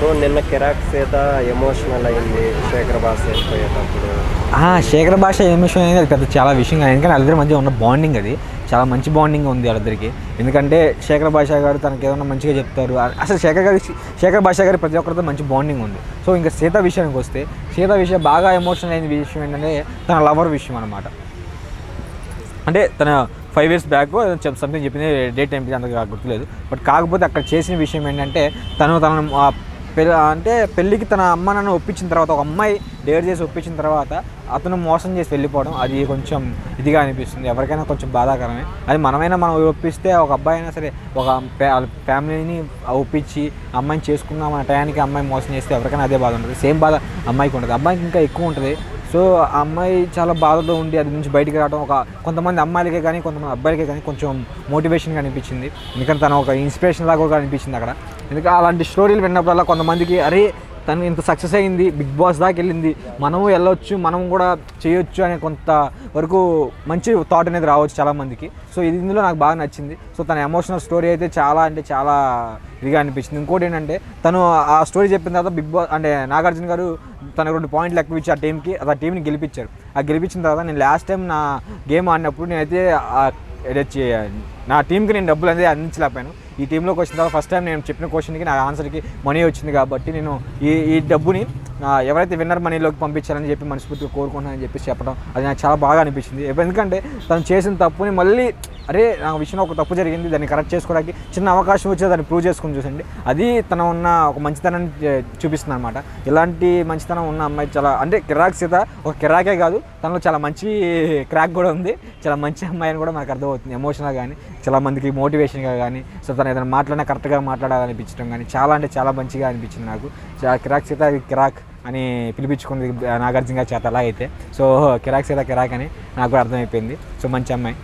So నిన్న కిరాక్ Sita emotional అయింది శేఖర్ భాష వెళ్ళిపోయేటప్పుడు. శేఖర్ భాష ఎమోషన్ అనేది అది పెద్ద చాలా విషయం కాదు, ఎందుకంటే వాళ్ళిద్దరి మధ్య ఉన్న బాండింగ్ అది చాలా మంచి బాండింగ్ ఉంది వాళ్ళిద్దరికి. ఎందుకంటే శేఖర్ భాష గారు తనకి ఏదైనా మంచిగా చెప్తారు. అసలు శేఖర్ భాష గారి ప్రతి ఒక్కరితో మంచి బాండింగ్ ఉంది. సో ఇంకా సీత విషయానికి వస్తే, సీత విషయం బాగా ఎమోషనల్ అయిన విషయం ఏంటంటే తన లవర్ విషయం అనమాట. అంటే తన 5 years బ్యాక్ సంథింగ్ చెప్పింది, డేట్ టైంకి అంత గుర్తులేదు. బట్ కాకపోతే అక్కడ చేసిన విషయం ఏంటంటే తనను పెళ్ళికి తన అమ్మ నాన్న ఒప్పించిన తర్వాత, ఒక అమ్మాయి డేర్ చేసి ఒప్పించిన తర్వాత అతను మోసం చేసి వెళ్ళిపోవడం, అది కొంచెం ఇదిగా అనిపిస్తుంది. ఎవరికైనా కొంచెం బాధాకరమే. అది మనం ఒప్పిస్తే, ఒక అబ్బాయి అయినా సరే ఒక ఫ్యామిలీని ఒప్పించి అమ్మాయిని చేసుకున్నాం అనే టయానికి అమ్మాయి మోసం చేస్తే ఎవరికైనా అదే బాధ ఉంటుంది. సేమ్ బాధ అమ్మాయికి ఉంటుంది, అబ్బాయికి ఇంకా ఎక్కువ ఉంటుంది. సో ఆ అమ్మాయి చాలా బాధతో ఉండి అది నుంచి బయటికి రావడం కొంతమంది అమ్మాయిలకే కానీ కొంతమంది అబ్బాయిలకే కానీ కొంచెం మోటివేషన్గా అనిపించింది. ఎందుకంటే తను ఒక ఇన్స్పిరేషన్ లాగా కూడా అనిపించింది అక్కడ. ఎందుకంటే అలాంటి స్టోరీలు విన్నప్పుడల్లా కొంతమందికి అరే తను ఇంత సక్సెస్ అయింది, బిగ్ బాస్ దాకా వెళ్ళింది, మనము వెళ్ళొచ్చు, మనం కూడా చేయొచ్చు అనే కొంత వరకు మంచి థాట్ అనేది రావచ్చు చాలామందికి. సో ఇందులో నాకు బాగా నచ్చింది. సో తన ఎమోషనల్ స్టోరీ అయితే చాలా చాలా ఇదిగా అనిపించింది. ఇంకోటి ఏంటంటే తను ఆ స్టోరీ చెప్పిన తర్వాత బిగ్ బాస్ అంటే నాగార్జున గారు తన 2 పాయింట్లు ఎక్కువ ఇచ్చి ఆ టీంని గెలిపించారు. ఆ గెలిపించిన తర్వాత నేను లాస్ట్ టైం నా గేమ్ ఆడినప్పుడు నేనైతే నా టీంకి నేను డబ్బులు అనేది అందించలేకపోయాను. ఈ టీంలోకి వచ్చిన తర్వాత ఫస్ట్ టైం నేను చెప్పిన క్వశ్చన్కి నా ఆన్సర్కి మనీ వచ్చింది కాబట్టి నేను ఈ డబ్బుని ఎవరైతే విన్నర్ మనీలోకి పంపించాలని చెప్పి మనస్ఫూర్తిగా కోరుకుంటున్నానని చెప్పి చెప్పడం అది నాకు చాలా బాగా అనిపించింది. ఎందుకంటే తను చేసిన తప్పుని మళ్ళీ అరే నా విషయంలో ఒక తప్పు జరిగింది, దాన్ని కరెక్ట్ చేసుకోవడానికి చిన్న అవకాశం వచ్చి దాన్ని ప్రూవ్ చేసుకుని చూసండి, అది తన ఉన్న ఒక మంచితనాన్ని చూపిస్తుంది అనమాట. ఇలాంటి మంచితనం ఉన్న అమ్మాయి చాలా అంటే కిరాక్ సీత ఒక కిరాకే కాదు, తనలో చాలా మంచి క్రాక్ కూడా ఉంది. చాలా మంచి అమ్మాయి అని కూడా మనకు అర్థమవుతుంది. ఎమోషనల్గా కానీ చాలా మందికి మోటివేషన్గా కానీ, సో తను ఏదైనా మాట్లాడినా కరెక్ట్గా మాట్లాడాలనిపించడం కానీ చాలా మంచిగా అనిపించింది నాకు. కిరాక్ సీత కిరాక్ అని పిలిపించుకుంది నాగార్జున గారి చేత. అలా అయితే సో కిరాక్ సీత కిరాక్ అని నాకు కూడా అర్థమైపోయింది. సో మంచి అమ్మాయి.